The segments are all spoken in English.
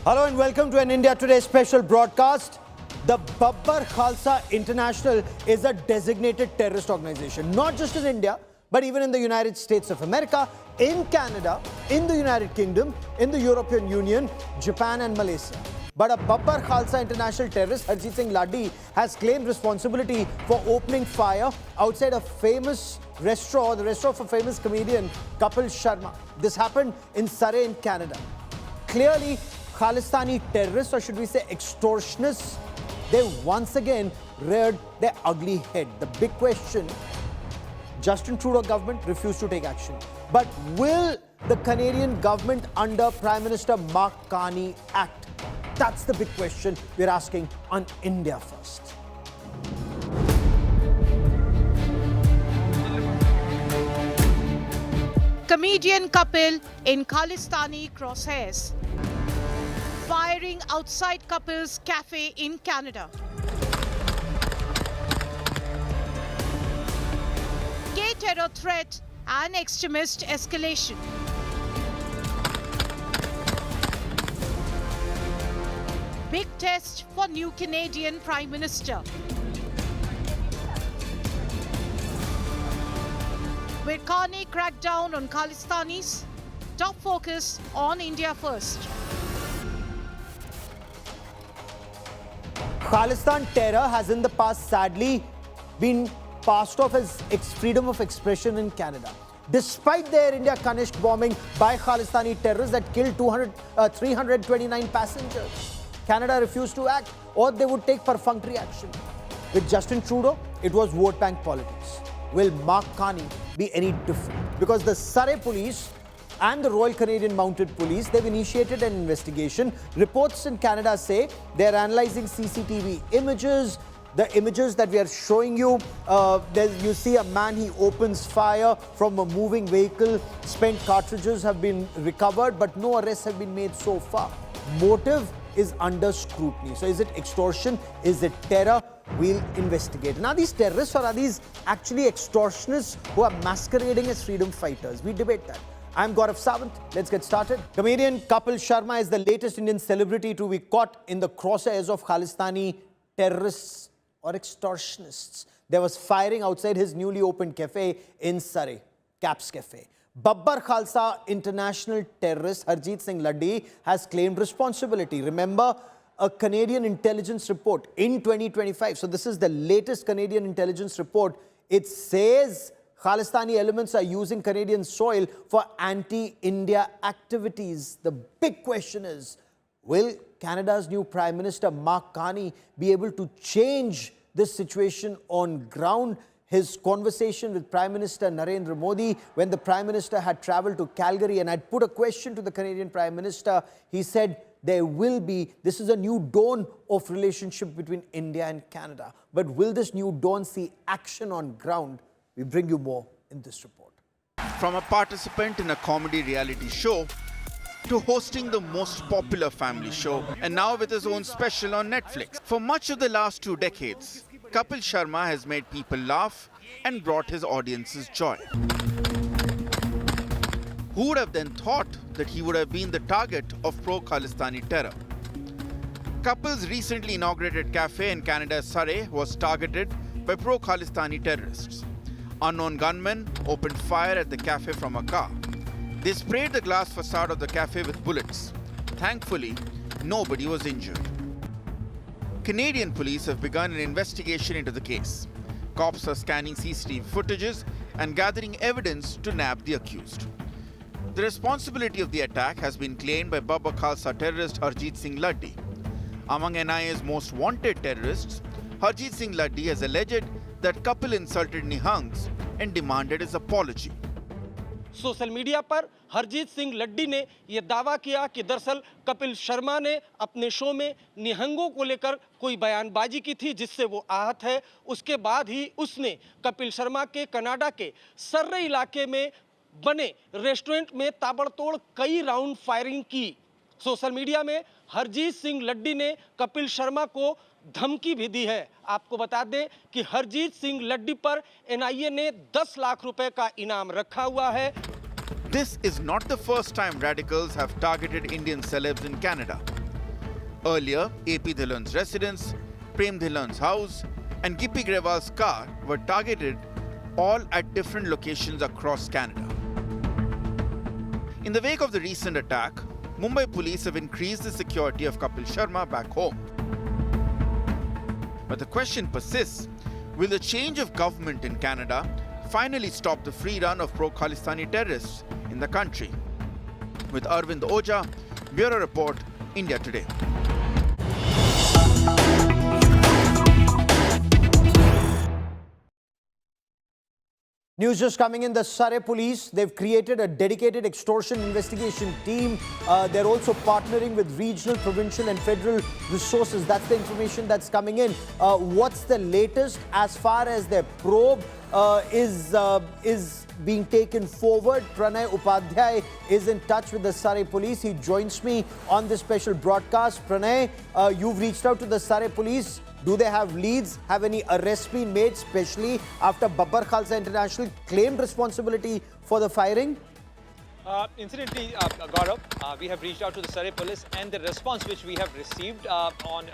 Hello and welcome to an India Today special broadcast. The Babbar Khalsa International is a designated terrorist organization, not just in India, but even in the United States of America, in Canada, in the United Kingdom, in the European Union, Japan and Malaysia. But a Babbar Khalsa international terrorist, Harjeet Singh Laddi, has claimed responsibility for opening fire outside a famous restaurant, the restaurant of a famous comedian, Kapil Sharma. This happened in Surrey in Canada. Clearly, Khalistani terrorists, or should we say extortionists, they once again reared their ugly head. The big question, Justin Trudeau government refused to take action. But will the Canadian government under Prime Minister Mark Carney act? That's the big question we're asking on India First. Comedian Kapil in Khalistani crosshairs. Firing outside Kapil's cafe in Canada. Gay terror threat and extremist escalation. Big test for new Canadian Prime Minister. Will Carney crack down on Khalistanis? Top focus on India First. Khalistan terror has in the past sadly been passed off as freedom of expression in Canada. Despite the Air India Kanishk bombing by Khalistani terrorists that killed 329 passengers, Canada refused to act, or they would take perfunctory action. With Justin Trudeau, it was vote bank politics. Will Mark Carney be any different? Because the Surrey police and the Royal Canadian Mounted Police, they've initiated an investigation. Reports in Canada say they're analyzing CCTV images. The images that we are showing you, you see a man, he opens fire from a moving vehicle. Spent cartridges have been recovered, but no arrests have been made so far. Motive is under scrutiny. So is it extortion? Is it terror? We'll investigate. Now, these terrorists, or are these actually extortionists who are masquerading as freedom fighters? We debate that. I'm Gaurav Sawant. Let's get started. Comedian Kapil Sharma is the latest Indian celebrity to be caught in the crosshairs of Khalistani terrorists or extortionists. There was firing outside his newly opened cafe in Surrey, Caps Cafe. Babbar Khalsa international terrorist Harjeet Singh Laddi has claimed responsibility. Remember, a Canadian intelligence report in 2025. So this is the latest Canadian intelligence report. It says Khalistani elements are using Canadian soil for anti-India activities. The big question is, will Canada's new Prime Minister Mark Carney be able to change this situation on ground? His conversation with Prime Minister Narendra Modi when the Prime Minister had travelled to Calgary, and I'd put a question to the Canadian Prime Minister. He said there will be, this is a new dawn of relationship between India and Canada. But will this new dawn see action on ground? We bring you more in this report. From a participant in a comedy reality show to hosting the most popular family show, and now with his own special on Netflix. For much of the last 2 decades, Kapil Sharma has made people laugh and brought his audiences joy. Who would have then thought that he would have been the target of pro-Khalistani terror? Kapil's recently inaugurated cafe in Canada's Surrey was targeted by pro-Khalistani terrorists. Unknown gunmen opened fire at the cafe from a car. They sprayed the glass facade of the cafe with bullets. Thankfully, nobody was injured. Canadian police have begun an investigation into the case. Cops are scanning CCTV footages and gathering evidence to nab the accused. The responsibility of the attack has been claimed by Babbar Khalsa terrorist Harjeet Singh Laddi. Among NIA's most wanted terrorists, Harjeet Singh Laddi has alleged that Kapil insulted Nihangs and demanded his apology. Social media पर हरजीत सिंह लड्डी ने यह दावा किया कि दरअसल कपिल शर्मा ने अपने show में निहंगों को लेकर कोई बयानबाजी की थी जिससे वो आहत है। उसके बाद ही उसने कपिल शर्मा के कनाडा के सर्रे इलाके में बने रेस्टोरेंट में ताबड़तोड़ कई राउंड फायरिंग की। सोशल मीडिया में हरजीत सिंह लड्डी ने कपिल शर्मा को धमकी भी दी है। आपको बता दें कि हरजीत सिंह लड्डी पर एनआईए ने 10 लाख रुपए का इनाम रखा हुआ है। This is not the first time radicals have targeted Indian celebs in Canada. Earlier, AP Dhillon's residence, Prem Dhillon's house, and Gippy Grewal's car were targeted, all at different locations across Canada. In the wake of the recent attack, Mumbai police have increased the security of Kapil Sharma back home. But the question persists, will the change of government in Canada finally stop the free run of pro-Khalistani terrorists in the country? With Arvind Oja, Bureau Report, India Today. News just coming in, the Surrey police, they've created a dedicated extortion investigation team. They're also partnering with regional, provincial and federal resources. That's the information that's coming in. What's the latest as far as their probe is being taken forward? Pranay Upadhyay is in touch with the Surrey police. He joins me on this special broadcast. Pranay, you've reached out to the Surrey police. Do they have leads? Have any arrests been made, especially after Babbar Khalsa International claimed responsibility for the firing? Incidentally, Gaurav, we have reached out to the Surrey police, and the response which we have received on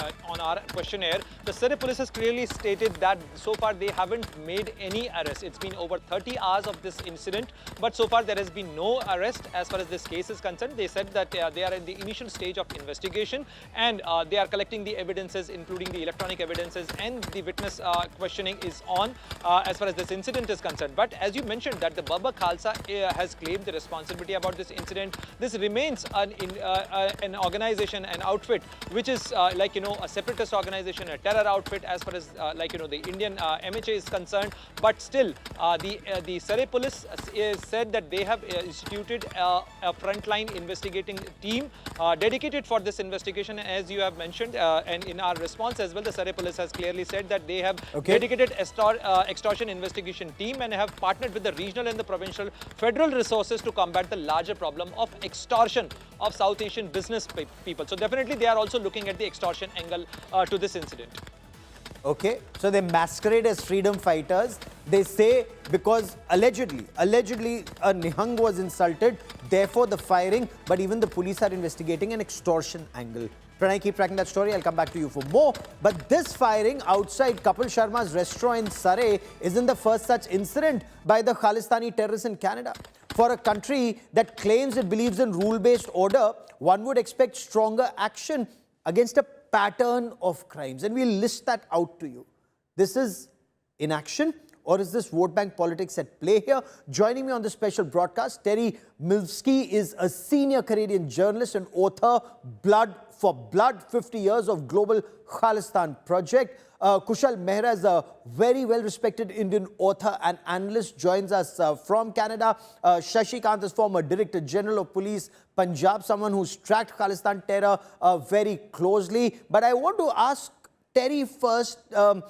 our questionnaire, the Surrey police has clearly stated that so far they haven't made any arrests. It's been over 30 hours of this incident, but so far there has been no arrest as far as this case is concerned. They said that they are in the initial stage of investigation, and they are collecting the evidences, including the electronic evidences, and the witness questioning is on as far as this incident is concerned. But as you mentioned that the Babbar Khalsa has claimed the responsibility about this incident. This remains an organization, an outfit, which is like, a separatist organization, a terror outfit as far as the Indian MHA is concerned. But still, the Surrey police said that they have instituted a frontline investigating team dedicated for this investigation. As you have mentioned, and in our response as well, the Surrey police has clearly said that they have dedicated extortion investigation team and have partnered with the regional and the provincial federal resources to combat the larger problem of extortion of South Asian business people. So definitely they are also looking at the extortion angle to this incident. Okay, so they masquerade as freedom fighters. They say because allegedly a Nihang was insulted, therefore the firing, but even the police are investigating an extortion angle. Pranay, keep tracking that story. I'll come back to you for more. But this firing outside Kapil Sharma's restaurant in Surrey isn't the first such incident by the Khalistani terrorists in Canada. For a country that claims it believes in rule-based order, one would expect stronger action against a pattern of crimes. And we'll list that out to you. This is inaction, or is this vote bank politics at play here? Joining me on this special broadcast, Terry Milvsky is a senior Canadian journalist and author, Blood for Blood, 50 years of global Khalistan project. Kushal Mehra is a very well-respected Indian author and analyst, joins us from Canada. Shashi Kant is former Director General of Police, Punjab, someone who's tracked Khalistan terror very closely. But I want to ask Terry first, Babbar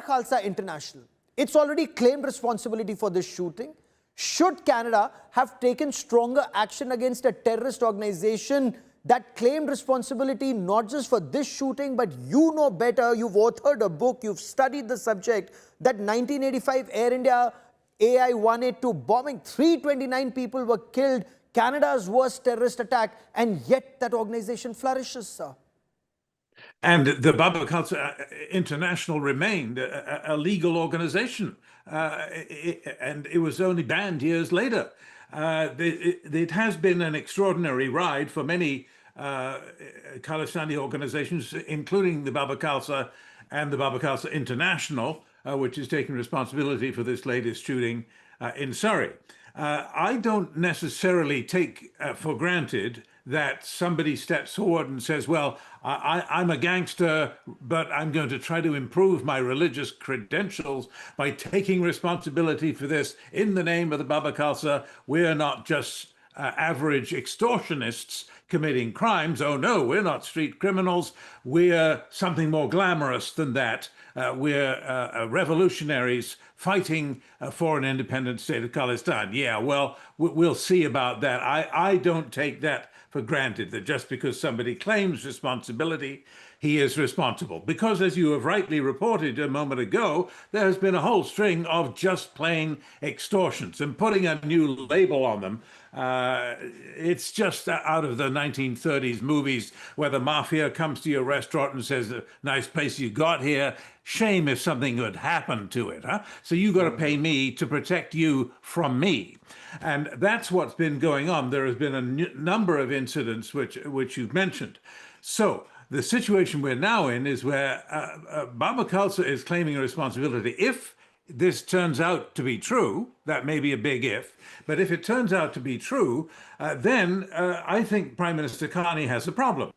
Khalsa International, it's already claimed responsibility for this shooting. Should Canada have taken stronger action against a terrorist organization that claimed responsibility not just for this shooting, but you know better, you've authored a book, you've studied the subject, that 1985 Air India AI-182 bombing, 329 people were killed, Canada's worst terrorist attack, and yet that organization flourishes, sir. And the Babbar Khalsa International remained a legal organization, and it was only banned years later. It has been an extraordinary ride for many Khalistani organizations, including the Babbar Khalsa and the Babbar Khalsa International, which is taking responsibility for this latest shooting in Surrey. I don't necessarily take for granted that somebody steps forward and says, well, I'm a gangster, but I'm going to try to improve my religious credentials by taking responsibility for this in the name of the Babbar Khalsa. We're not just average extortionists committing crimes. Oh no, we're not street criminals. We're something more glamorous than that. We're revolutionaries fighting for an independent state of Khalistan. Yeah, well, we'll see about that. I don't take that for granted, that just because somebody claims responsibility he is responsible. Because, as you have rightly reported a moment ago, there has been a whole string of just plain extortions, and putting a new label on them, it's just out of the 1930s movies where the mafia comes to your restaurant and says, nice place you got here. Shame if something would happen to it, huh? So you got to pay me to protect you from me. And that's what's been going on. There has been a number of incidents which you've mentioned. So the situation we're now in is where Baba Khalsa is claiming a responsibility. If this turns out to be true, that may be a big if, but if it turns out to be true, then I think Prime Minister Carney has a problem.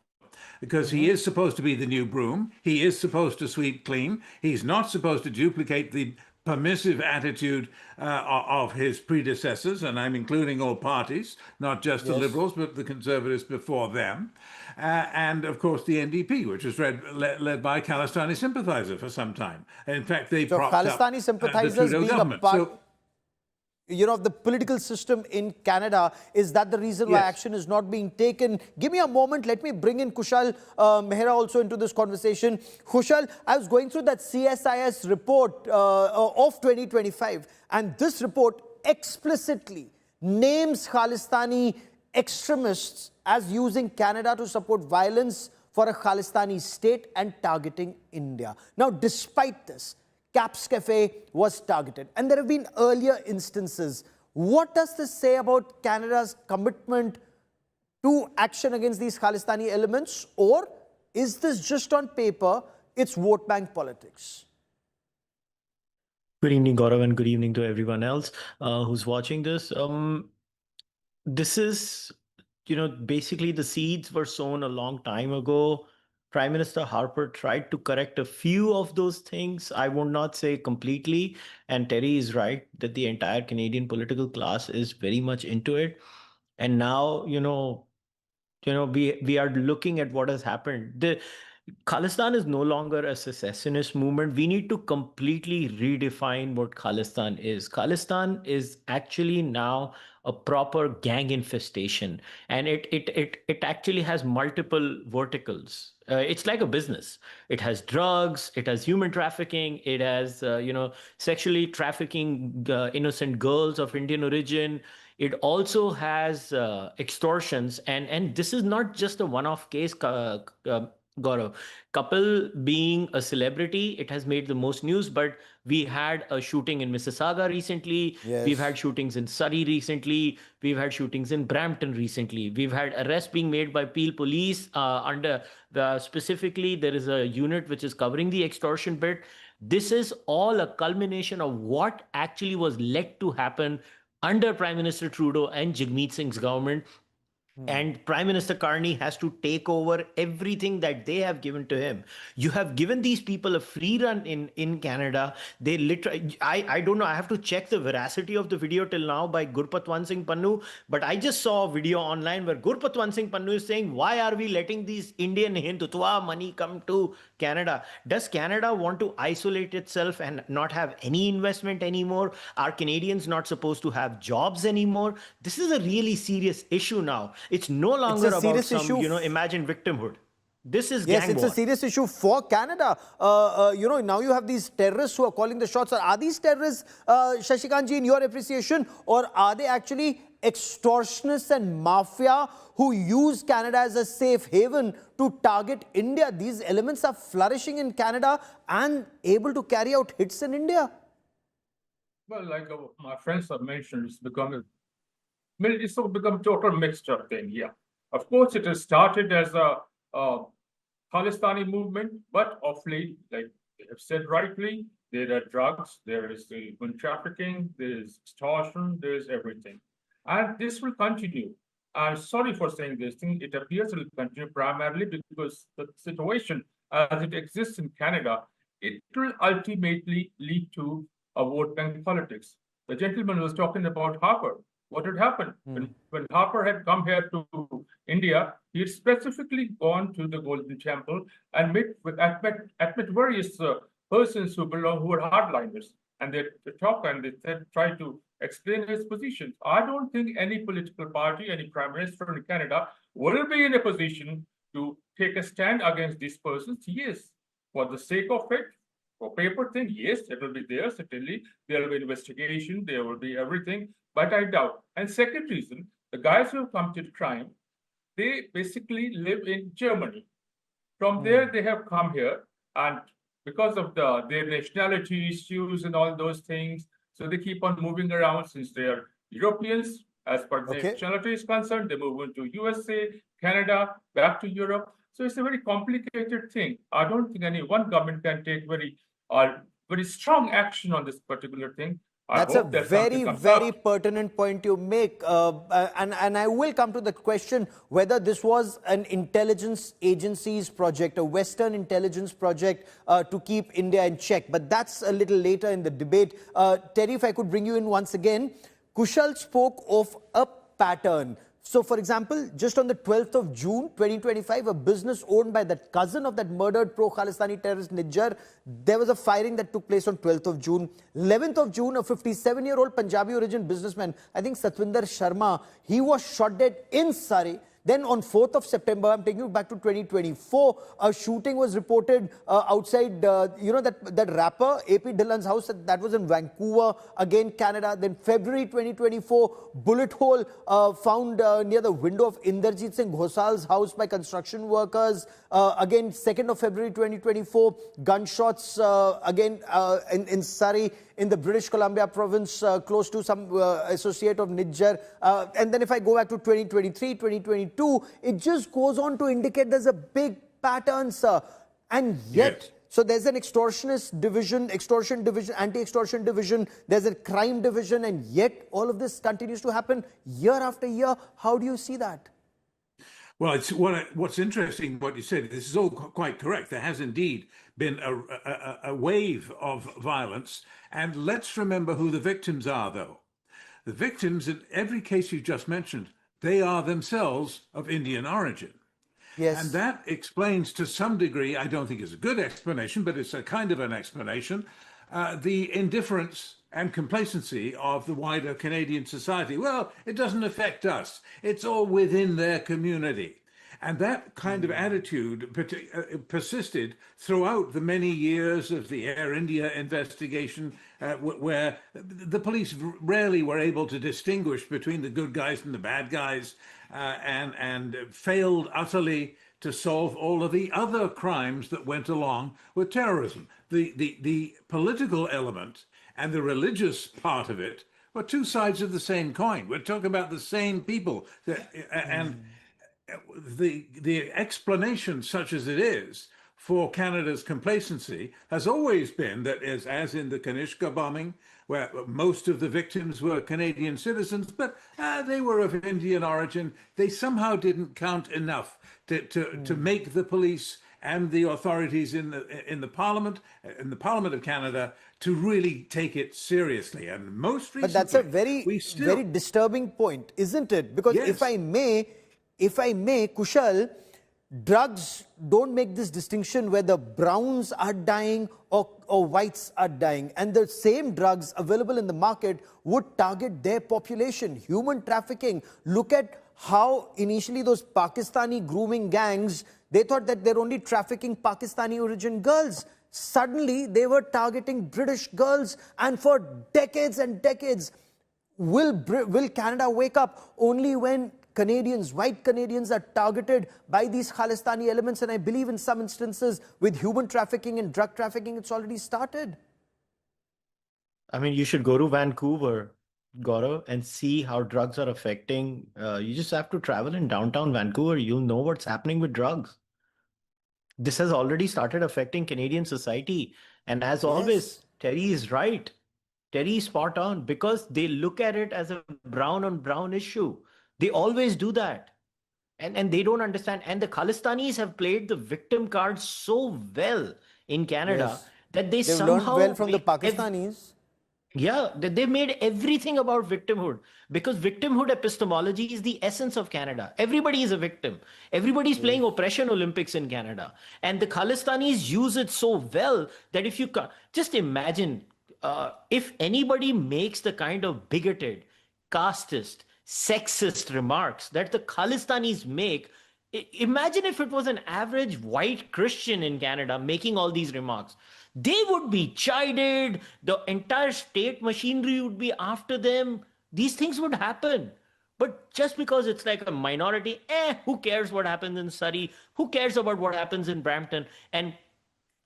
Because he is supposed to be the new broom. He is supposed to sweep clean. He's not supposed to duplicate the permissive attitude of his predecessors, and I'm including all parties, not just the Liberals, but the Conservatives before them. And, of course, the NDP, which was led by a Khalistani sympathizer for some time. In fact, they propped up Khalistani sympathizers the Trudeau being government. a part, of the political system in Canada, is that the reason why action is not being taken? Give me a moment. Let me bring in Kushal Mehra also into this conversation. Kushal, I was going through that CSIS report of 2025, and this report explicitly names Khalistani extremists as using Canada to support violence for a Khalistani state and targeting India. Now, despite this, Caps Cafe was targeted, and there have been earlier instances. What does this say about Canada's commitment to action against these Khalistani elements, or is this just on paper, it's vote bank politics? Good evening, Gaurav, and good evening to everyone else who's watching this. This is, basically the seeds were sown a long time ago. Prime Minister Harper tried to correct a few of those things. I would not say completely. And Terry is right that the entire Canadian political class is very much into it. And now, we are looking at what has happened. The Khalistan is no longer a secessionist movement. We need to completely redefine what Khalistan is. Khalistan is actually now a proper gang infestation, and it actually has multiple verticals. It's like a business. It has drugs, it has human trafficking, it has sexually trafficking innocent girls of Indian origin. It also has extortions, and this is not just a one-off case. Gaurav, Kapil being a celebrity, it has made the most news, but we had a shooting in Mississauga recently. We've had shootings in Surrey recently. We've had shootings in Brampton recently. We've had arrests being made by Peel Police specifically, there is a unit which is covering the extortion bit. This is all a culmination of what actually was led to happen under Prime Minister Trudeau and Jagmeet Singh's government. And Prime Minister Carney has to take over everything that they have given to him. You have given these people a free run in Canada. They literally, I don't know, I have to check the veracity of the video till now by Gurpatwant Singh Pannu, but I just saw a video online where Gurpatwant Singh Pannu is saying, why are we letting these Indian Hindutva money come to Canada? Does Canada want to isolate itself and not have any investment anymore? Are Canadians not supposed to have jobs anymore? This is a really serious issue now. It's no longer about some, imagined victimhood. This is gang war. Yes, it's a serious issue for Canada. Now you have these terrorists who are calling the shots. Are these terrorists, Shashikant ji, in your appreciation, or are they actually extortionists and mafia who use Canada as a safe haven to target India? These elements are flourishing in Canada and able to carry out hits in India. Well, like my friends have mentioned, it's become total mixture thing. Yeah, of course, it has started as a Khalistani movement, but of late, like they have said rightly, there are drugs, there is the human trafficking, there is extortion, there is everything, and this will continue. I'm sorry for saying this thing. It appears it will continue primarily because the situation as it exists in Canada, it will ultimately lead to a vote bank politics. The gentleman was talking about Harper. What had happened when Harper had come here to India, he had specifically gone to the Golden Temple and met various persons who were hardliners, and they talk and they try to explain his positions. I don't think any political party, any prime minister in Canada will be in a position to take a stand against these persons? Yes. For the sake of it, for paper thing, yes, it will be there, certainly. There will be investigation, there will be everything, but I doubt. And second reason, the guys who have committed crime, they basically live in Germany. From there, they have come here, and because of their nationality issues and all those things, so they keep on moving around since they are Europeans. As per the nationality is concerned, they move into USA, Canada, back to Europe. So it's a very complicated thing. I don't think any one government can take very strong action on this particular thing. That's a very pertinent point you make. And I will come to the question whether this was an intelligence agency's project, a Western intelligence project to keep India in check. But that's a little later in the debate. Terry, if I could bring you in once again. Kushal spoke of a pattern. So, for example, just on the 12th of June, 2025, a business owned by the cousin of that murdered pro-Khalistani terrorist Nijjar, there was a firing that took place on 12th of June. 11th of June, a 57-year-old Punjabi origin businessman, I think Satwinder Sharma, he was shot dead in Surrey. Then on 4th of September, I'm taking you back to 2024, a shooting was reported outside, that rapper, AP Dillon's house, that was in Vancouver, again Canada. Then February 2024, bullet hole found near the window of Inderjeet Singh Ghosal's house by construction workers. Again, 2nd of February 2024, gunshots again in Surrey, in the British Columbia province, close to some associate of Nijjar. And then if I go back to 2023, 2022, it just goes on to indicate there's a big pattern, sir. And yet, so there's an extortionist division, extortion division, anti-extortion division, there's a crime division, and yet all of this continues to happen year after year. How do you see that? Well, what's interesting, what you said, this is all quite correct. There has indeed been a wave of violence. And let's remember who the victims are, though. The victims, in every case you just mentioned, they are themselves of Indian origin. Yes. And that explains to some degree, I don't think it's a good explanation, but it's a kind of an explanation, the indifference and complacency of the wider Canadian society. Well, it doesn't affect us. It's all within their community. And that kind of attitude persisted throughout the many years of the Air India investigation, where the police rarely were able to distinguish between the good guys and the bad guys, and failed utterly to solve all of the other crimes that went along with terrorism. The political element and the religious part of it were two sides of the same coin. We're talking about the same people. And the explanation, such as it is, for Canada's complacency has always been that, as in the Kanishka bombing, where most of the victims were Canadian citizens, but they were of Indian origin, they somehow didn't count enough to make the police and the authorities in the Parliament of Canada to really take it seriously. And most recently, but that's a very disturbing point, isn't it? Because yes. if I may, Kushal, drugs don't make this distinction whether browns are dying or whites are dying. And the same drugs available in the market would target their population. Human trafficking. Look at how initially those Pakistani grooming gangs, they thought that they're only trafficking Pakistani origin girls. Suddenly, they were targeting British girls. And for decades and decades, will Canada wake up only when Canadians, white Canadians, are targeted by these Khalistani elements? And I believe in some instances with human trafficking and drug trafficking, it's already started. I mean, you should go to Vancouver, Gaurav, and see how drugs are affecting. You just have to travel in downtown Vancouver. You'll know what's happening with drugs. This has already started affecting Canadian society. And as always, Terry is right. Terry is spot on, because they look at it as a brown on brown issue. They always do that. And they don't understand. And the Khalistanis have played the victim card so well in Canada that they've somehow learned well from the Pakistanis. They've made everything about victimhood, because victimhood epistemology is the essence of Canada. Everybody is a victim. Everybody's playing oppression Olympics in Canada. And the Khalistanis use it so well that if you just imagine, if anybody makes the kind of bigoted, casteist, sexist remarks that the Khalistanis make, Imagine if it was an average white Christian in Canada making all these remarks. They would be chided, the entire state machinery would be after them. These things would happen. But just because it's like a minority, who cares what happens in Surrey? Who cares about what happens in Brampton? And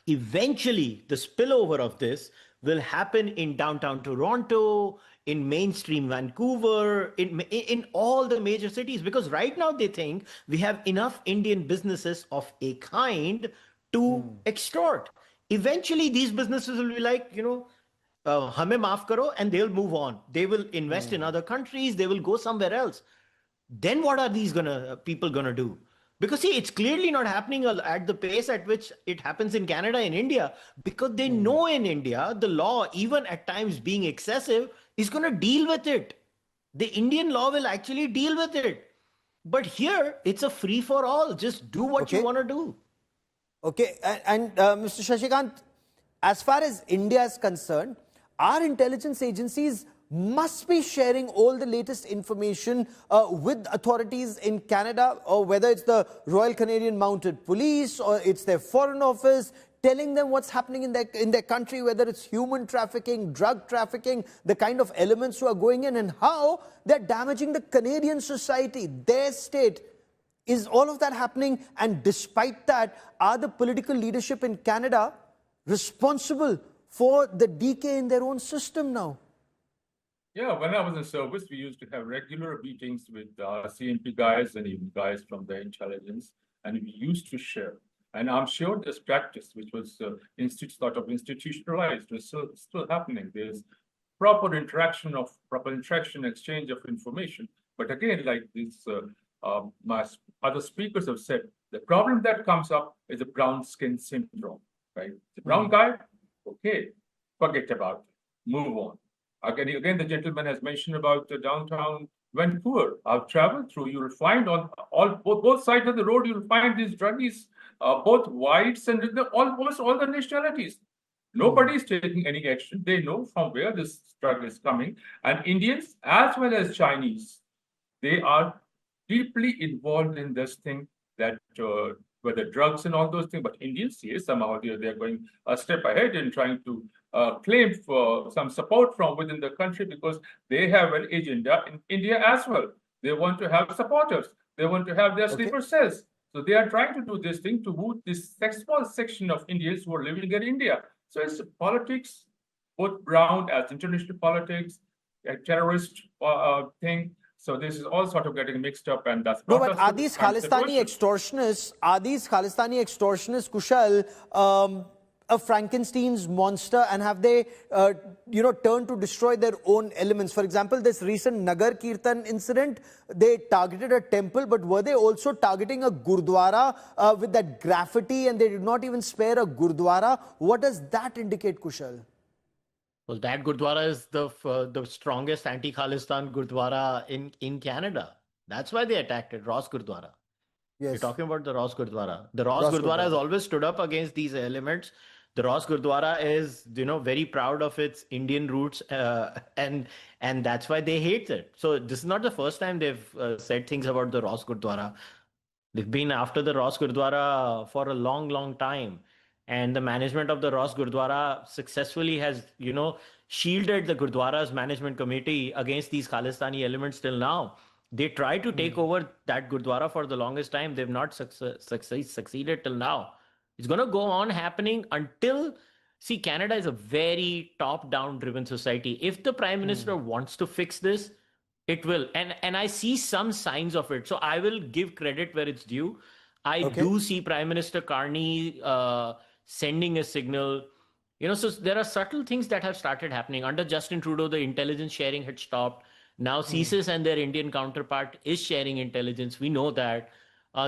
eventually, the spillover of this will happen in downtown Toronto, in mainstream Vancouver, in all the major cities. Because right now they think we have enough Indian businesses of a kind to extort. Eventually, these businesses will be like, hame maaf karo, and they'll move on. They will invest in other countries. They will go somewhere else. Then what are these people gonna do? Because see, it's clearly not happening at the pace at which it happens in Canada and India, because they know in India the law, even at times being excessive, is going to deal with it. The Indian law will actually deal with it. But here, it's a free for all. Just do what you want to do. Okay, and Mr. Shashikant, as far as India is concerned, our intelligence agencies must be sharing all the latest information with authorities in Canada, or whether it's the Royal Canadian Mounted Police or it's their Foreign Office, telling them what's happening in their country, whether it's human trafficking, drug trafficking, the kind of elements who are going in and how they're damaging the Canadian society, their state. Is all of that happening? And despite that, are the political leadership in Canada responsible for the decay in their own system now? Yeah, when I was in service, we used to have regular meetings with CNP guys and even guys from the intelligence, and we used to share. And I'm sure this practice, which was sort of institutionalized, is still happening. There's proper interaction, exchange of information. But again, like this, my other speakers have said, the problem that comes up is the brown skin syndrome, right? The brown guy, okay, forget about it, move on. Again, the gentleman has mentioned about downtown Vancouver. I've traveled through. You'll find on both sides of the road, you'll find these druggies, both whites and almost all the nationalities. Nobody's taking any action. They know from where this drug is coming. And Indians, as well as Chinese, they are deeply involved in this thing, that whether drugs and all those things. But Indians, yes, somehow they're going a step ahead in trying to claim for some support from within the country, because they have an agenda in India as well. They want to have supporters. They want to have their sleeper cells. So they are trying to do this thing to root this small section of Indians who are living in India. So it's politics, both brown as international politics, a terrorist thing. So this is all sort of getting mixed up, and that's no. But are these Khalistani extortionists? Are these Khalistani extortionists, Kushal, a Frankenstein's monster, and have they, turned to destroy their own elements? For example, this recent Nagar Kirtan incident, they targeted a temple, but were they also targeting a Gurdwara with that graffiti, and they did not even spare a Gurdwara? What does that indicate, Kushal? Well, that Gurdwara is the strongest anti-Khalistan Gurdwara in Canada. That's why they attacked it, Ross Gurdwara. Yes. You're talking about the Ross Gurdwara. The Ross Gurdwara has always stood up against these elements. The Ross Gurdwara is, very proud of its Indian roots, and that's why they hate it. So this is not the first time they've said things about the Ross Gurdwara. They've been after the Ross Gurdwara for a long, long time. And the management of the Ross Gurdwara successfully has, shielded the Gurdwara's management committee against these Khalistani elements till now. They tried to take over that Gurdwara for the longest time. They've not succeeded till now. It's going to go on happening until, see, Canada is a very top-down driven society. If the Prime Minister wants to fix this, it will. And I see some signs of it. So I will give credit where it's due. I do see Prime Minister Carney sending a signal. So there are subtle things that have started happening. Under Justin Trudeau, the intelligence sharing had stopped. Now CSIS and their Indian counterpart is sharing intelligence. We know that.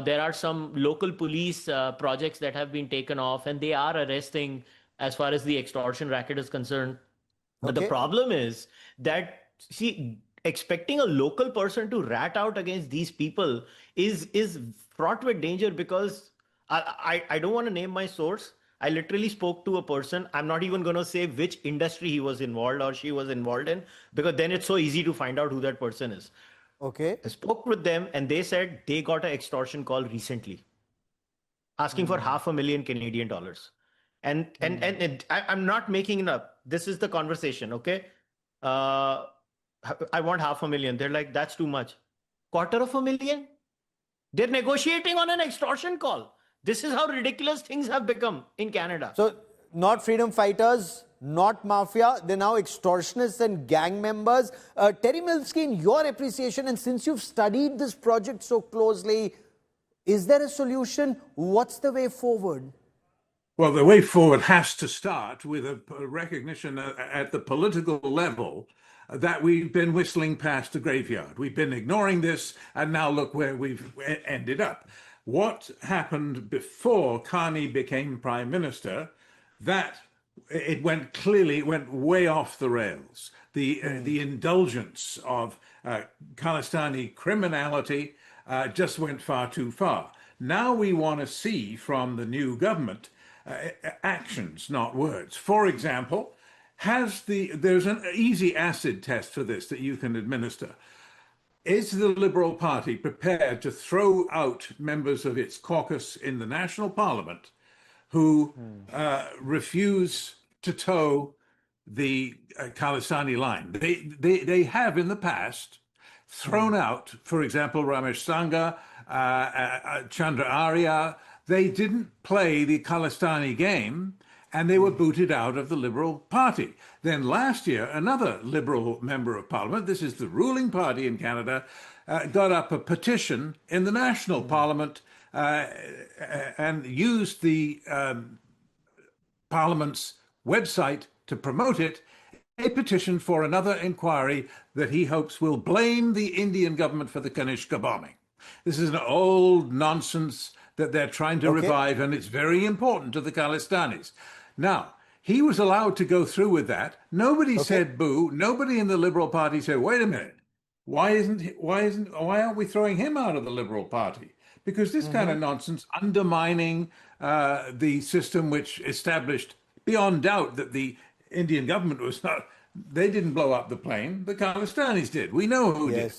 There are some local police projects that have been taken off, and they are arresting as far as the extortion racket is concerned. But the problem is that, see, expecting a local person to rat out against these people is fraught with danger, because I don't want to name my source. I literally spoke to a person. I'm not even going to say which industry he was involved or she was involved in, because then it's so easy to find out who that person is. Okay. I spoke with them and they said they got an extortion call recently asking for $500,000 Canadian dollars. I'm not making it up. This is the conversation, okay? I want $500,000. They're like, that's too much. $250,000? They're negotiating on an extortion call. This is how ridiculous things have become in Canada. So, not freedom fighters, not mafia, they're now extortionists and gang members. Terry Milski, in your appreciation, and since you've studied this project so closely, is there a solution? What's the way forward? Well, the way forward has to start with a recognition at the political level that we've been whistling past the graveyard. We've been ignoring this, and now look where we've ended up. What happened before Carney became prime minister, that it went way off the rails. The indulgence of Khalistani criminality just went far too far. Now we want to see from the new government actions, not words. For example, there's an easy acid test for this that you can administer. Is the Liberal Party prepared to throw out members of its caucus in the National Parliament who refuse to toe the Khalistani line? They have in the past thrown out, for example, Ramesh Sangha, Chandra Arya. They didn't play the Khalistani game and they were booted out of the Liberal Party. Then last year, another Liberal member of Parliament, this is the ruling party in Canada, got up a petition in the National Parliament and used the Parliament's website to promote it, a petition for another inquiry that he hopes will blame the Indian government for the Kanishka bombing. This is an old nonsense that they're trying to revive, and it's very important to the Khalistanis. Now, he was allowed to go through with that. Nobody said boo. Nobody in the Liberal Party said, wait a minute, why aren't we throwing him out of the Liberal Party? Because this kind of nonsense undermining the system which established beyond doubt that the Indian government was not, they didn't blow up the plane, the Khalistanis did. We know who did.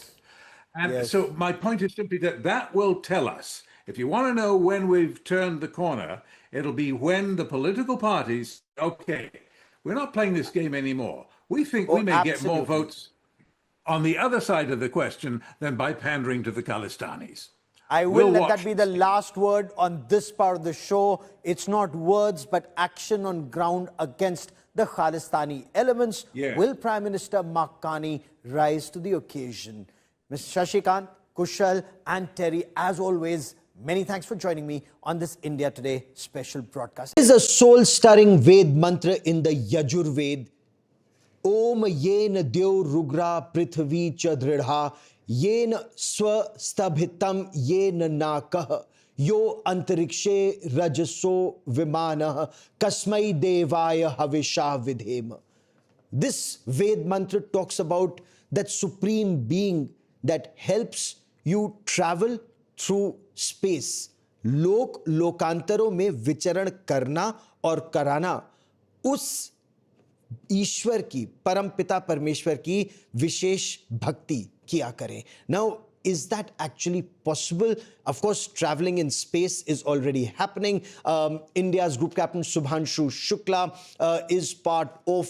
And so my point is simply that will tell us, if you want to know when we've turned the corner, it'll be when the political parties, okay, we're not playing this game anymore. We think we may get more votes on the other side of the question than by pandering to the Khalistanis. I will let that be the last word on this part of the show. It's not words, but action on ground against the Khalistani elements. Will Prime Minister Mark Carney rise to the occasion? Mr. Shashikant, Kushal and Terry, as always, many thanks for joining me on this India Today special broadcast. There is a soul-stirring Ved mantra in the Yajur Ved. Om yen deu rugra prithvi chadridha yen swastabhitam yen nakah yo antarikshe rajaso vimanah kasmai devaya havisha vidhem. This Ved mantra talks about that supreme being that helps you travel through space. लोक लोकांतरों में विचरण करना और कराना उस ईश्वर की, परम पिता परमेश्वर की विशेष भक्ति किया करें. Now, is that actually possible? Of course, traveling in space is already happening. India's Group Captain Subhanshu Shukla is part of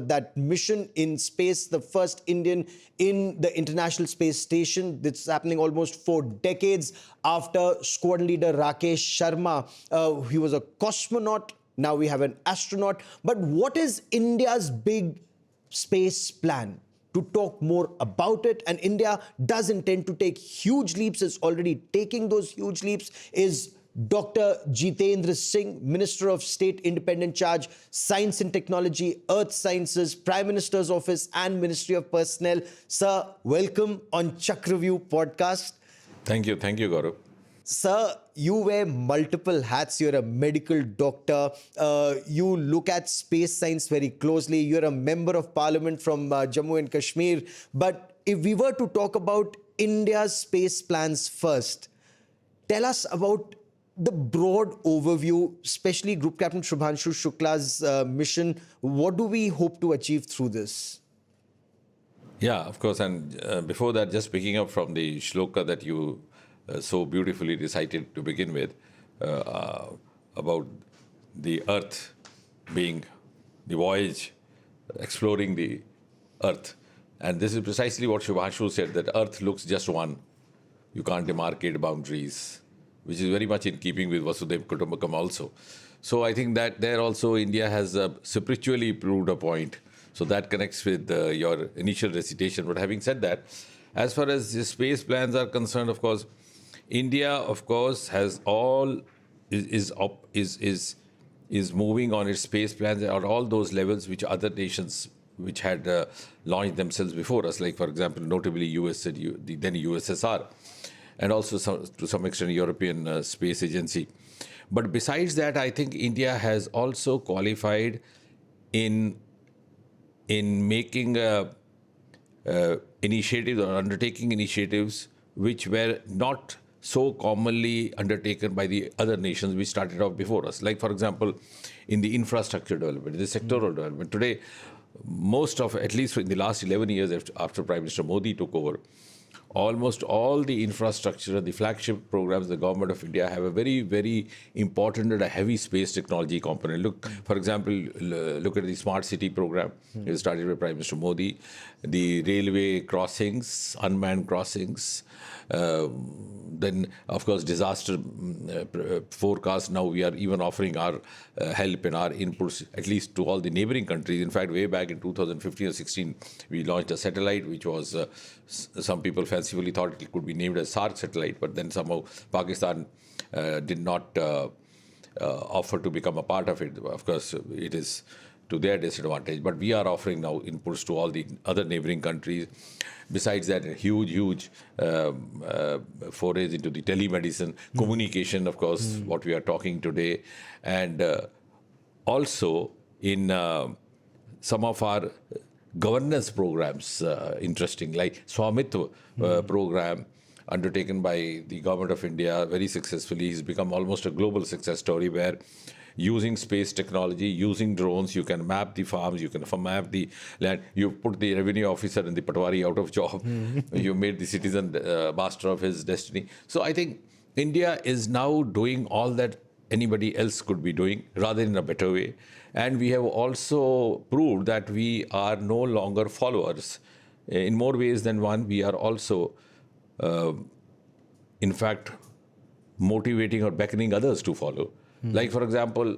that mission in space, the first Indian in the International Space Station. This is happening almost 4 decades after Squadron Leader Rakesh Sharma. He was a cosmonaut. Now we have an astronaut. But what is India's big space plan? To talk more about it, and India does intend to take huge leaps, is already taking those huge leaps, is Dr. Jitendra Singh, Minister of State Independent Charge, Science and Technology, Earth Sciences, Prime Minister's Office and Ministry of Personnel. Sir, welcome on Chakraview podcast. Thank you, Gaurav. Sir, you wear multiple hats. You're a medical doctor. You look at space science very closely. You're a member of parliament from Jammu and Kashmir. But if we were to talk about India's space plans first, tell us about the broad overview, especially Group Captain Subhanshu Shukla's mission. What do we hope to achieve through this? Yeah, of course. And before that, just picking up from the shloka that you so beautifully recited to begin with, about the earth being the voyage, exploring the earth. And this is precisely what Shubhashu said, that earth looks just one. You can't demarcate boundaries, which is very much in keeping with Vasudhaiva Kutumbakam also. So I think that there also India has spiritually proved a point. So that connects with your initial recitation. But having said that, as far as the space plans are concerned, of course, India, of course, has all is moving on its space plans at all those levels which other nations which had launched themselves before us, like for example, notably US and the then USSR, and also to some extent European Space Agency. But besides that, I think India has also qualified in making initiatives or undertaking initiatives which were not so commonly undertaken by the other nations which started off before us. Like, for example, in the infrastructure development, the sectoral development. Today, most of, at least in the last 11 years after Prime Minister Modi took over, almost all the infrastructure, the flagship programs, the government of India have a very, very important and a heavy space technology component. Look, for example, look at the smart city program. It started by Prime Minister Modi. The railway crossings, unmanned crossings. Then, of course, disaster forecast. Now we are even offering our help and our inputs, at least to all the neighboring countries. In fact, way back in 2015 or 16, we launched a satellite, which was, some people fancifully thought it could be named as SARC satellite, but then somehow Pakistan did not offer to become a part of it. Of course, it is to their disadvantage. But we are offering now inputs to all the other neighboring countries. Besides that, huge forays into the telemedicine, communication, of course, what we are talking today. And also in some of our governance programs, interesting, like Swamitva program, undertaken by the government of India very successfully. He's become almost a global success story where using space technology, using drones, you can map the farms, you can map the land. You put the revenue officer in the Patwari out of job. You made the citizen master of his destiny. So I think India is now doing all that anybody else could be doing, rather in a better way. And we have also proved that we are no longer followers. In more ways than one, we are also, in fact, motivating or beckoning others to follow. Like, for example,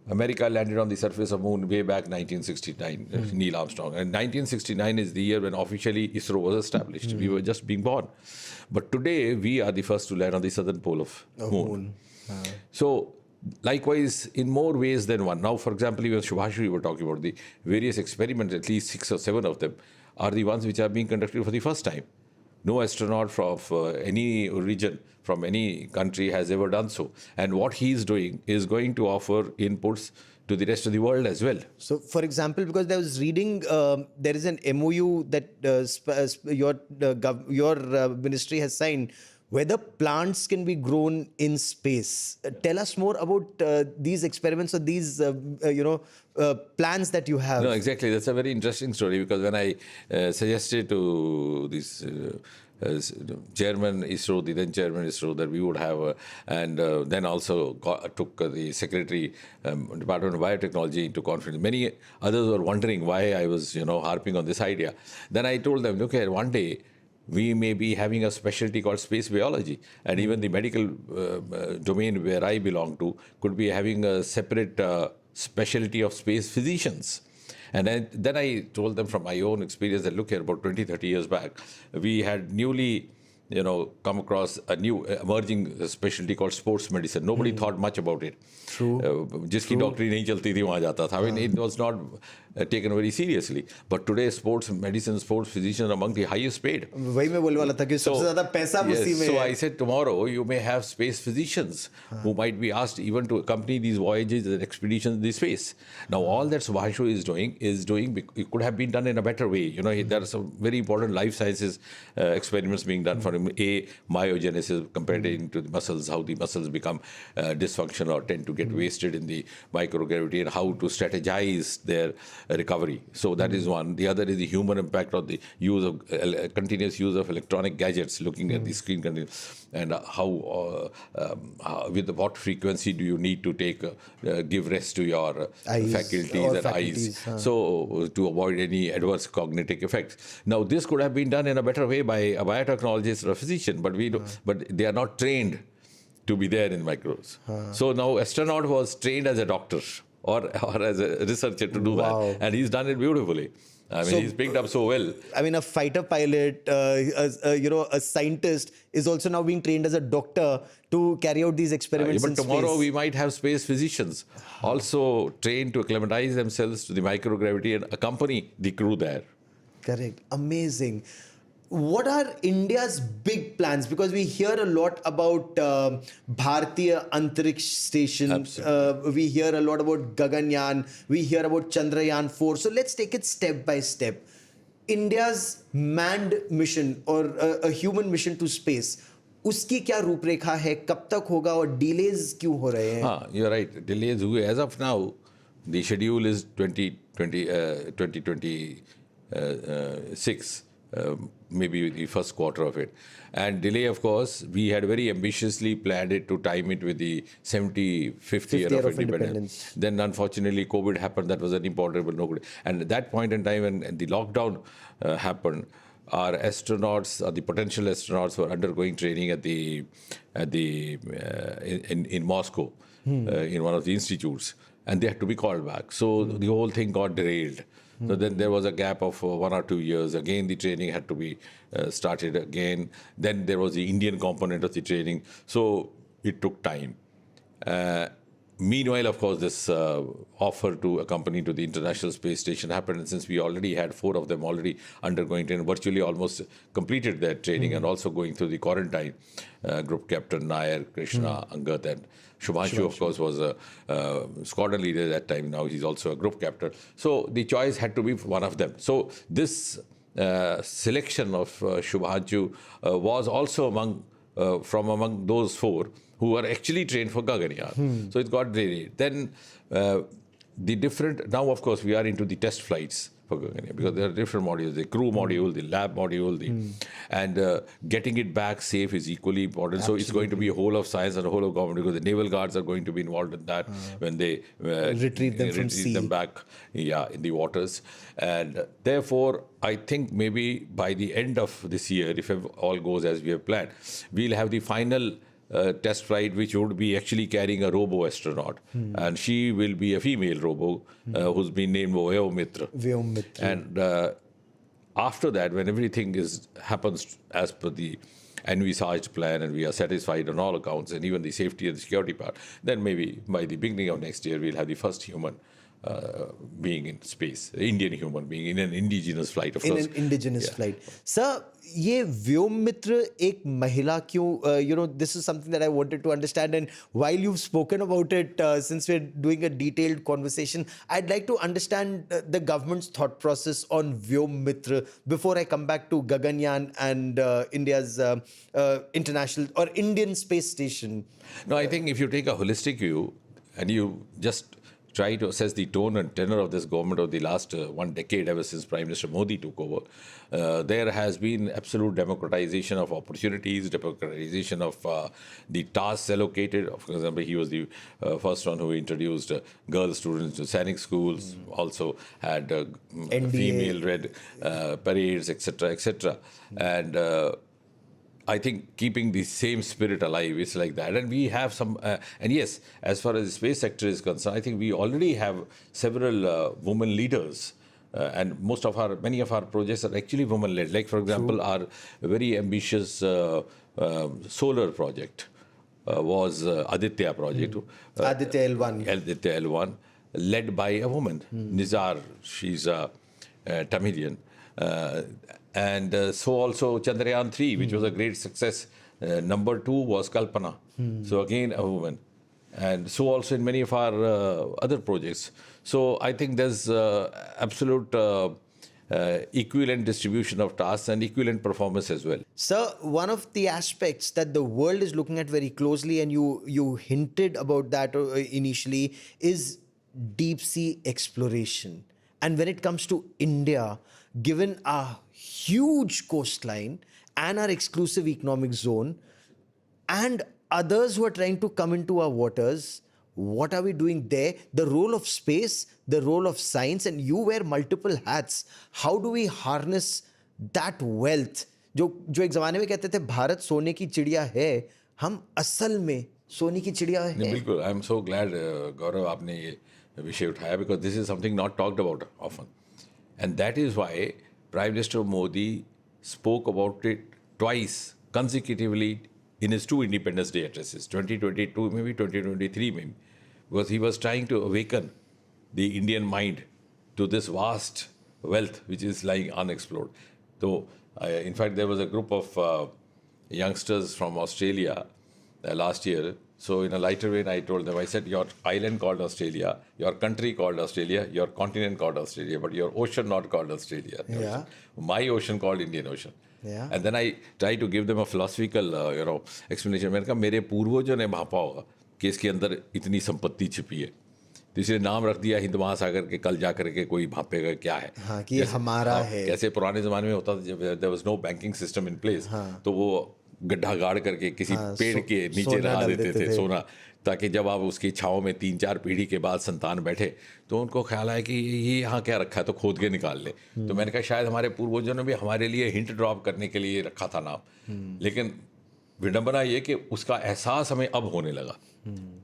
America landed on the surface of the moon way back 1969, Neil Armstrong. And 1969 is the year when officially ISRO was established. We were just being born. But today, we are the first to land on the southern pole of moon. So, likewise, in more ways than one. Now, for example, even Shubhashu, we were talking about the various experiments, at least 6 or 7 of them, are the ones which are being conducted for the first time. No astronaut from any region, from any country has ever done so. And what he is doing is going to offer inputs to the rest of the world as well. So, for example, because I was reading, there is an MOU that your ministry has signed, where the plants can be grown in space. Tell us more about these experiments or these, plans that you have. No, exactly. That's a very interesting story, because when I suggested to this chairman ISRO, the then chairman ISRO, that we would have, and then also took the secretary, Department of Biotechnology, into conference. Many others were wondering why I was, harping on this idea. Then I told them, look here, one day, we may be having a specialty called space biology, and even the medical domain where I belong to could be having a separate specialty of space physicians. And then I told them from my own experience that, look here, about 20, 30 years back, we had newly come across a new emerging specialty called sports medicine. Nobody thought much about it. True. जिसकी डॉक्टरी नहीं चलती थी वहाँ जाता था. I mean, it was not taken very seriously. But today, sports medicine, sports physicians are among the highest paid. वही मैं बोलने वाला था कि सबसे ज़्यादा पैसा उसी में. So I said, tomorrow you may have space physicians who might be asked even to accompany these voyages and expeditions in the space. Now, all that Subhashu is doing, it could have been done in a better way. There are some very important life sciences experiments being done. For myogenesis compared to the muscles, how the muscles become dysfunctional or tend to get wasted in the microgravity, and how to strategize their recovery. So that is one. The other is the human impact of the use of continuous use of electronic gadgets, looking at the screen and how with what frequency do you need to take give rest to your faculties and eyes, so to avoid any adverse cognitive effects. Now, this could have been done in a better way by a biotechnologist or a physician, but they are not trained to be there in micros. So now astronaut was trained as a doctor or as a researcher to do that, and he's done it beautifully. I mean, he's picked up so well. I mean, a fighter pilot, a scientist is also now being trained as a doctor to carry out these experiments in but tomorrow space. we might have space physicians also trained to acclimatize themselves to the microgravity and accompany the crew there. Correct. Amazing. What are India's big plans? Because we hear a lot about Bharatiya Antariksh Station. We hear a lot about Gaganyaan. We hear about Chandrayaan 4. So let's take it step by step. India's manned mission or a human mission to space. उसकी क्या रूपरेखा है, कब तक होगा और delays क्यों हो रहे हैं? हाँ, you're right. Delays हुए. As of now, the schedule is 2026. Maybe the first quarter of it. And delay, of course, we had very ambitiously planned it to time it with the 75th year of independence. Then, unfortunately, COVID happened. That was an important, but no good. And at that point in time, when the lockdown happened, our astronauts, the potential astronauts, were undergoing training in Moscow, in one of the institutes, and they had to be called back. So the whole thing got derailed. So then there was a gap of 1 or 2 years. Again, the training had to be started again. Then there was the Indian component of the training. So it took time. Meanwhile, of course, this offer to accompany to the International Space Station happened. And since we already had 4 of them already undergoing training, virtually almost completed their training and also going through the quarantine, Group Captain Nair, Krishna, Angad, and Shubhanshu, of course, was a squadron leader at that time. Now he's also a group captain. So the choice had to be one of them. So this selection of Shubhanshu was also from among those 4 who were actually trained for Gaganyaan. So it got delayed. Then now, of course, we are into the test flights for Gaganyaan, because there are different modules, the crew module, the lab module, and getting it back safe is equally important. Absolutely. So it's going to be a whole of science and a whole of government, because the naval guards are going to be involved in that when they retrieve them back in the waters. And therefore, I think maybe by the end of this year, if all goes as we have planned, we'll have the final test flight, which would be actually carrying a robo-astronaut. And she will be a female robo who's been named Vyomitra. And after that, when everything happens as per the envisaged plan and we are satisfied on all accounts, and even the safety and the security part, then maybe by the beginning of next year, we'll have the first human being in space, Indian human being in an indigenous flight, of course. In an indigenous flight. Sir, ये Vyomitra एक महिला क्यों, this is something that I wanted to understand, and while you've spoken about it, since we're doing a detailed conversation, I'd like to understand the government's thought process on Vyomitra before I come back to Gaganyaan and India's international or Indian space station. No, I think if you take a holistic view and you just try to assess the tone and tenor of this government of the last 1 decade, ever since Prime Minister Modi took over, there has been absolute democratization of opportunities, democratization of the tasks allocated. For example, he was the first one who introduced girl students to Sainik schools, also had female-led parades, etc., etc. And I think keeping the same spirit alive is like that. And we have some, and yes, as far as the space sector is concerned, I think we already have several women leaders. And many of our projects are actually women-led. Like, for example, our very ambitious solar project was Aditya project. Aditya L1. Aditya L1, led by a woman, Nizar. She's a Tamilian. And so also Chandrayaan 3, which was a great success. Number 2 was Kalpana. So again, a woman. And so also in many of our other projects. So I think there's absolute equivalent distribution of tasks and equivalent performance as well. Sir, one of the aspects that the world is looking at very closely, and you hinted about that initially, is deep sea exploration. And when it comes to India, given our huge coastline and our exclusive economic zone, and others who are trying to come into our waters, what are we doing there? The role of space, the role of science, and you wear multiple hats. How do we harness that wealth? जो एक ज़माने में कहते थे भारत सोने की चिड़िया है, हम असल में सोने की चिड़िया है. बिल्कुल. I am so glad, Gaurav, आपने ये विषय उठाया, because this is something not talked about often. And that is why Prime Minister Modi spoke about it twice consecutively in his two Independence Day addresses, 2022 maybe, 2023 maybe, because he was trying to awaken the Indian mind to this vast wealth which is lying unexplored. So, in fact, there was a group of youngsters from Australia last year. So in a lighter vein, I told them, I said, your island called Australia, your country called Australia, your continent called Australia, but your ocean not called Australia. Yeah. My ocean called Indian Ocean. Yeah. And then I tried to give them a philosophical, explanation. मैंने कहा मेरे पूर्वजों ने भापा होगा कि इसके अंदर इतनी संपत्ति छिपी है, तो इसलिए नाम रख दिया हिंद महासागर के, कल जा करके कोई भापेगा क्या है. हाँ, कि ये हमारा है. कैसे पुराने ज़माने में होता था, जब there was no banking system in place, तो वो गड्ढा गाड़ करके किसी पेड़ के नीचे रखा देते थे सोना, ताकि जब आप उसकी छाँव में 3-4 पीढ़ी के बाद संतान बैठे तो उनको ख्याल आए कि ये यहाँ क्या रखा है, तो खोद के निकाल ले. तो मैंने कहा शायद हमारे पूर्वजों ने भी हमारे लिए हिंट ड्रॉप करने के लिए रखा था नाम, लेकिन विडंबना ये कि उसका एहसास हमें अब होने लगा.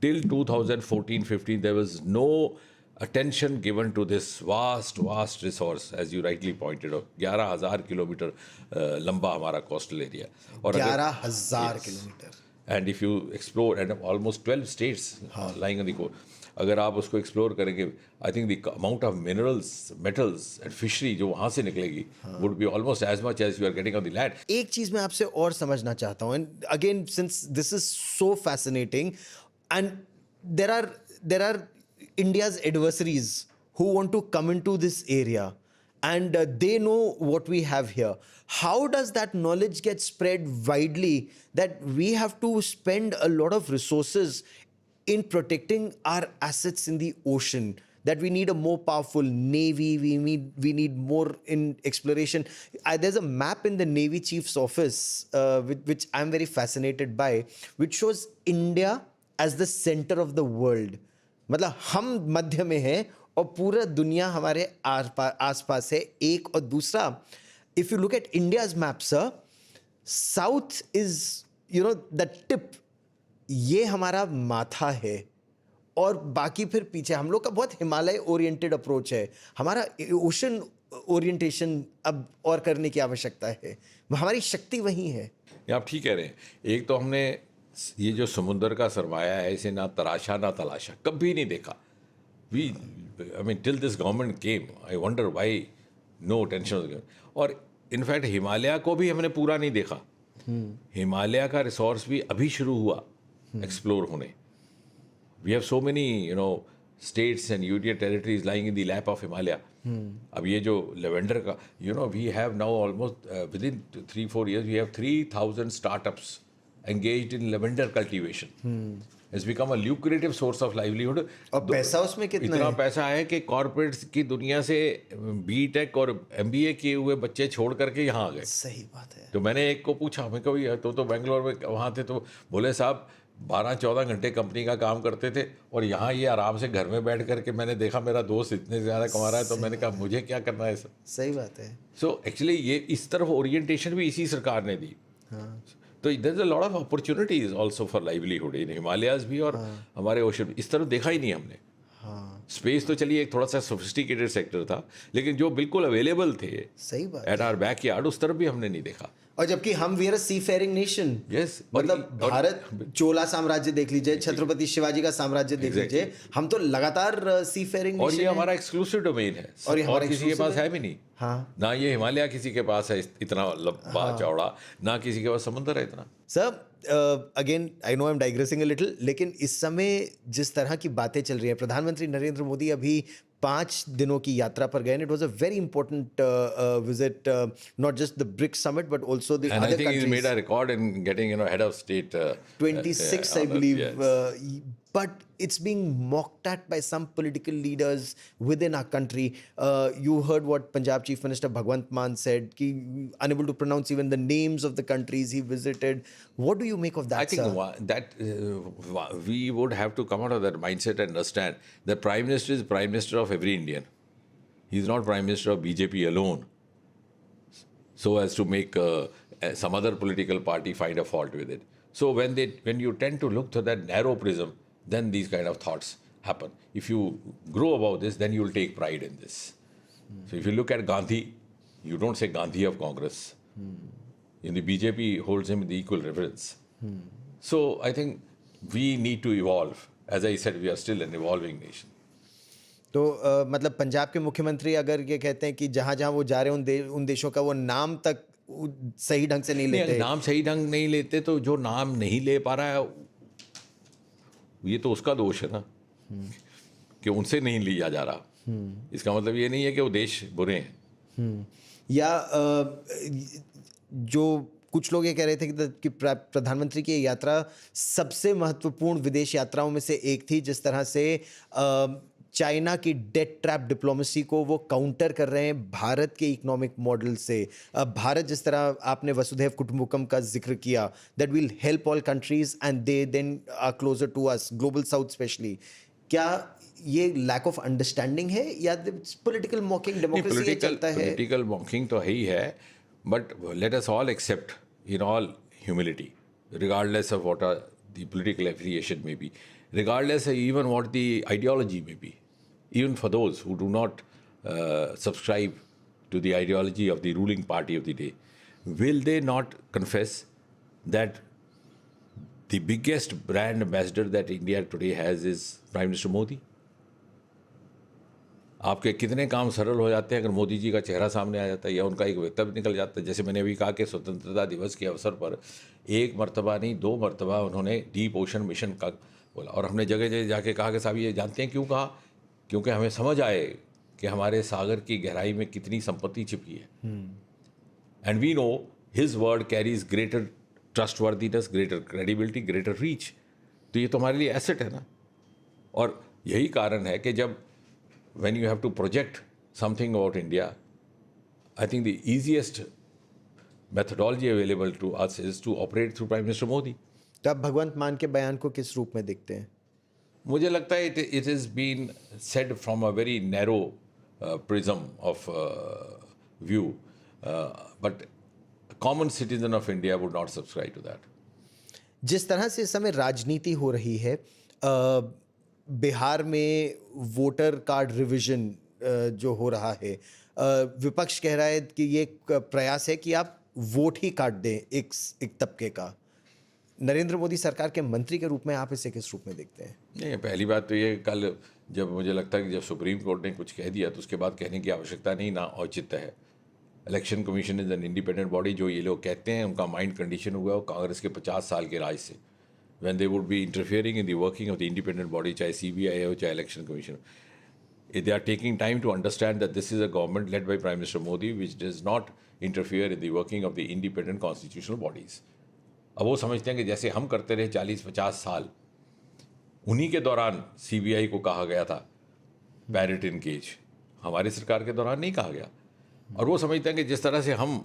Till 2014-15 there was no attention given to this vast resource, as you rightly pointed out. 11,000 kilometre लंबा हमारा coastal area. और 11,000 kilometre. And if you explore, and almost 12 states lying on the coast, अगर आप उसको explore करेंगे, I think the amount of minerals, metals and fishery जो वहाँ से निकलेगी would be almost as much as you are getting on the land. एक चीज़ मैं आपसे और समझना चाहता हूँ, and again since this is so fascinating, and there are India's adversaries who want to come into this area, and they know what we have here. How does that knowledge get spread widely that we have to spend a lot of resources in protecting our assets in the ocean, that we need a more powerful navy, we need more in exploration? There's a map in the Navy Chief's office, which I'm very fascinated by, which shows India as the center of the world. मतलब हम मध्य में हैं और पूरा दुनिया हमारे आसपास है. एक और दूसरा, if you look at India's map, sir, south is, the tip, ये हमारा माथा है, और बाकी फिर पीछे. हम लोग का बहुत हिमालय ओरिएंटेड अप्रोच है, हमारा ओशन ओरिएंटेशन अब और करने की आवश्यकता है. हमारी शक्ति वही है. आप ठीक कह रहे हैं. एक तो हमने ये जो समुद्र का सरमाया है, इसे ना तराशा ना तलाशा, कभी नहीं देखा. I mean, till this government came, I wonder why no attention was given. और इनफैक्ट हिमालय को भी हमने पूरा नहीं देखा. हिमालय का रिसोर्स भी अभी शुरू हुआ एक्सप्लोर होने. We have so many, states and union territories lying in the lap of Himalaya. अब ये जो लेवेंडर का, we have now almost within 3-4 years we have 3,000 startups engaged in lavender cultivation. It's become a lucrative source of livelihood. और पैसा उसमें कितना इतना है? पैसा है कि कॉर्पोरेट्स की दुनिया से बीटेक और एमबीए किए हुए बच्चे छोड़ करके यहाँ आ गए. सही बात है. तो मैंने एक को पूछा, मैं कभी तो बेंगलोर में वहाँ थे, तो बोले साहब 12-14 घंटे कंपनी का काम करते थे और यहाँ ये आराम से घर में बैठ करके मैंने देखा मेरा दोस्त इतने ज़्यादा कमा रहा है, तो मैंने कहा मुझे क्या करना है सर. सही बात है. सो एक्चुअली ये इस तरफ ओरिएंटेशन भी इसी सरकार ने दी. तो there is a lot of opportunities also for livelihood in Himalayas भी, और हमारे ओशन इस तरफ देखा ही नहीं हमने. स्पेस तो चलिए एक थोड़ा सा सोफिस्टिकेटेड सेक्टर था, लेकिन जो बिल्कुल अवेलेबल थे सही बात एट आवर बैकयार्ड, उस तरफ भी हमने नहीं देखा. और जबकि हम we are a seafaring nation. Yes. मतलब भारत, चोला साम्राज्य देख लीजिए, छत्रपति शिवाजी का साम्राज्य देख लीजिए, हम तो लगातार सी फेयरिंग और ये हमारा एक्सक्लूसिव डोमेन है, और किसी के पास है भी नहीं. हाँ. ना ये हिमालय किसी के पास है इतना लंबा चौड़ा, ना किसी के पास समुद्र है इतना. Sir, again I know I am digressing a little, लेकिन इस समय जिस तरह की बातें चल रही हैं, प्रधानमंत्री नरेंद्र नरेंद्र मोदी अभी 5 दिनों की यात्रा पर गए. It was a very important visit, not just the BRICS summit, but also the And other I think countries. he's made a record in getting, head of state. 26, I honors, believe. yes. But it's being mocked at by some political leaders within our country. You heard what Punjab Chief Minister Bhagwant Mann said, ki unable to pronounce even the names of the countries he visited. What do you make of that, I think sir? that we would have to come out of that mindset and understand that Prime Minister is Prime Minister of every Indian. He's not Prime Minister of BJP alone, so as to make some other political party find a fault with it. So when you tend to look through that narrow prism, then these kind of thoughts happen. If you grow above this, then you will take pride in this. So if you look at Gandhi, you don't say Gandhi of Congress. In the BJP holds him with equal reverence. So I think we need to evolve. As I said, we are still an evolving nation. तो मतलब पंजाब के मुख्यमंत्री अगर ये कहते हैं कि जहाँ जहाँ वो जा रहे हैं उन देशों का वो नाम तक सही ढंग से नहीं लेते. नाम सही ढंग नहीं लेते तो जो नाम नहीं ले पा रहा है ये तो उसका दोष है ना कि उनसे नहीं लिया जा रहा. इसका मतलब ये नहीं है कि वो देश बुरे हैं. या जो कुछ लोग ये कह रहे थे कि प्रधानमंत्री की यात्रा सबसे महत्वपूर्ण विदेश यात्राओं में से एक थी, जिस तरह से चाइना की डेट ट्रैप डिप्लोमेसी को वो काउंटर कर रहे हैं भारत के इकोनॉमिक मॉडल से. भारत जिस तरह आपने वसुधैव कुटुंबकम का जिक्र किया, that will help all countries and they then are closer to us, global south specially. क्या ये लैक ऑफ अंडरस्टैंडिंग है या पॉलिटिकल मॉकिंग डेमोक्रेसी चलता है? पॉलिटिकल मॉकिंग तो है ही है, but let us all except in all humility, regardless of what the political affiliation may be, regardless of even what the ideology may be, even for those who do not subscribe to the ideology of the ruling party of the day, will they not confess that the biggest brand ambassador that India today has is Prime Minister Modi? आपके कितने काम सरल हो जाते हैं अगर मोदी जी का चेहरा सामने आ जाता है या उनका एक वक्तव्य निकल जाता है. जैसे मैंने अभी कहा कि स्वतंत्रता दिवस के अवसर पर एक मरतबा नहीं 2 मरतबा उन्होंने डीप ओशन मिशन का बोला, और हमने जगह जगह जाके कहा कि साहब ये जानते हैं क्यों कहा, क्योंकि हमें समझ आए कि हमारे सागर की गहराई में कितनी संपत्ति छिपी है. And we know his word carries greater trustworthiness, greater credibility, greater reach. तो ये तो हमारे लिए एसेट है ना. और यही कारण है कि जब when you have to project something about India, I think the easiest methodology available to us is to operate through Prime Minister Modi. तो आप भगवंत मान के बयान को किस रूप में देखते हैं? मुझे लगता है it has been said from a very narrow prism of view, but a common citizen of India would not subscribe to that. जिस तरह से इस समय राजनीति हो रही है, बिहार में वोटर कार्ड रिवीजन जो हो रहा है, विपक्ष कह रहा है कि ये प्रयास है कि आप वोट ही काट दें एक तबके का. नरेंद्र मोदी सरकार के मंत्री के रूप में आप इसे किस रूप में देखते हैं? नहीं, पहली बात तो ये, कल जब मुझे लगता है कि जब सुप्रीम कोर्ट ने कुछ कह दिया तो उसके बाद कहने की आवश्यकता नहीं, ना औचित्य है. Election commission is an independent body. जो ये लोग कहते हैं उनका माइंड कंडीशन हुआ है कांग्रेस के 50 साल के राज से, when they would be interfering in the working of the independent body, चाहे CBI हो चाहे election commission. They are taking time to understand that this is a government led by Prime Minister Modi which does not interfere in the working of the independent constitutional bodies. अब वो समझते हैं कि जैसे हम करते रहे 40-50 साल, उन्हीं के दौरान CBI को कहा गया था पैरेट इन केज, हमारी सरकार के दौरान नहीं कहा गया. और वो समझते हैं कि जिस तरह से हम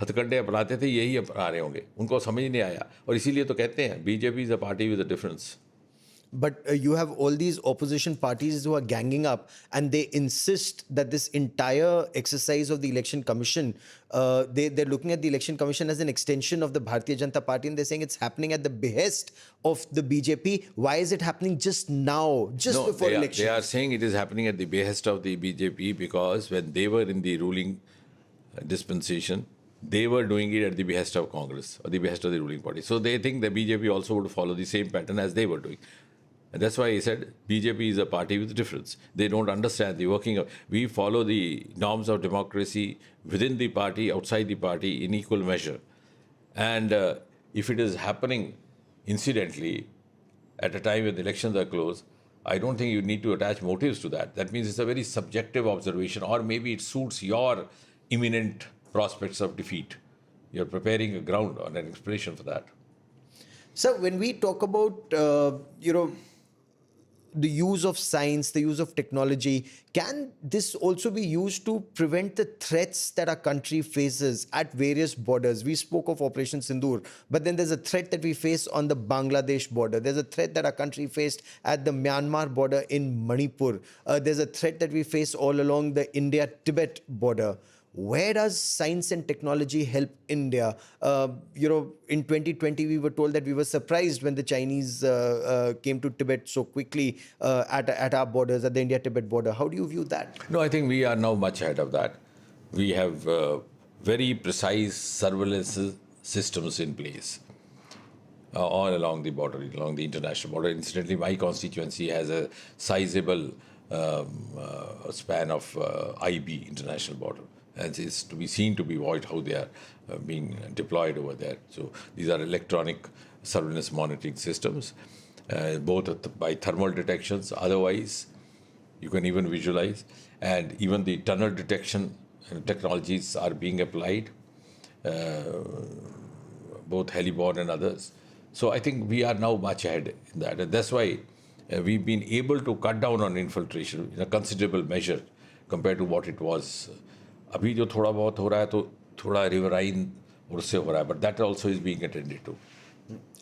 हथकंडे अपनाते थे यही अपना रहे होंगे. उनको समझ नहीं आया और इसीलिए तो कहते हैं BJP is a party with a difference. But you have all these opposition parties who are ganging up and they insist that this entire exercise of the election commission, they're looking at the election commission as an extension of the Bharatiya Janata Party, and they're saying it's happening at the behest of the BJP. Why is it happening just now, before elections? They are saying it is happening at the behest of the BJP because when they were in the ruling dispensation, they were doing it at the behest of Congress or the behest of the ruling party. So they think the BJP also would follow the same pattern as they were doing. And that's why I said BJP is a party with difference. They don't understand the working of... We follow the norms of democracy within the party, outside the party in equal measure. And if it is happening incidentally at a time when the elections are close, I don't think you need to attach motives to that. That means it's a very subjective observation, or maybe it suits your imminent prospects of defeat. You're preparing a ground or an explanation for that. So when we talk about, the use of science, the use of technology, can this also be used to prevent the threats that our country faces at various borders? We spoke of Operation Sindoor, but then there's a threat that we face on the Bangladesh border. There's a threat that our country faced at the Myanmar border in Manipur. There's a threat that we face all along the India-Tibet border. Where does science and technology help India? In 2020, we were told that we were surprised when the Chinese came to Tibet so quickly at our borders, at the India-Tibet border. How do you view that? No, I think we are now much ahead of that. We have very precise surveillance systems in place all along the border, along the international border. Incidentally, my constituency has a sizable span of IB, international border. And it's to be seen to be watched how they are being deployed over there. So these are electronic surveillance monitoring systems, both by thermal detections. Otherwise, you can even visualize, and even the tunnel detection technologies are being applied, both heliborne and others. So I think we are now much ahead in that, and that's why we've been able to cut down on infiltration in a considerable measure compared to what it was. अभी जो थोड़ा बहुत हो रहा है तो थोड़ा riverine उससे हो रहा है, but that also is being attended to.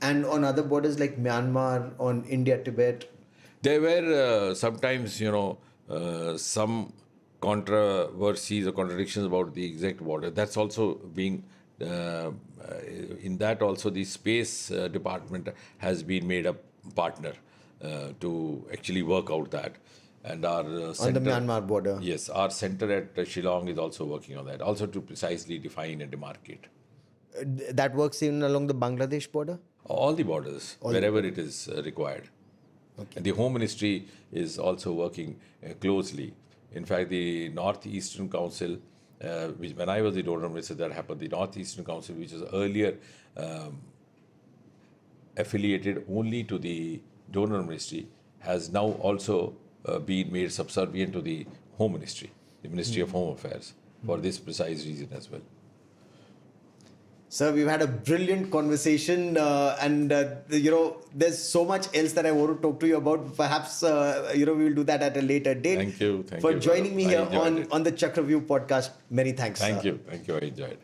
And on other borders like Myanmar, on India-Tibet? There were sometimes, some controversies or contradictions about the exact border. That's also being, in that also the space department has been made a partner to actually work out that. And our center, on the Myanmar border. Yes, our center at Shillong is also working on that, also to precisely define and demarcate. That works even along the Bangladesh border? All the borders, wherever it is required. Okay. And the Home Ministry is also working closely. In fact, the Northeastern Council, which when I was the donor minister, that happened. The Northeastern Council, which was earlier affiliated only to the donor ministry, has now also been made subservient to the Home Ministry, the Ministry of Home Affairs, for this precise reason as well. Sir, we've had a brilliant conversation, and there's so much else that I want to talk to you about. Perhaps we will do that at a later date. Thank you. For joining me here on the Chakraview podcast. Many thanks. Thank you. I enjoyed it.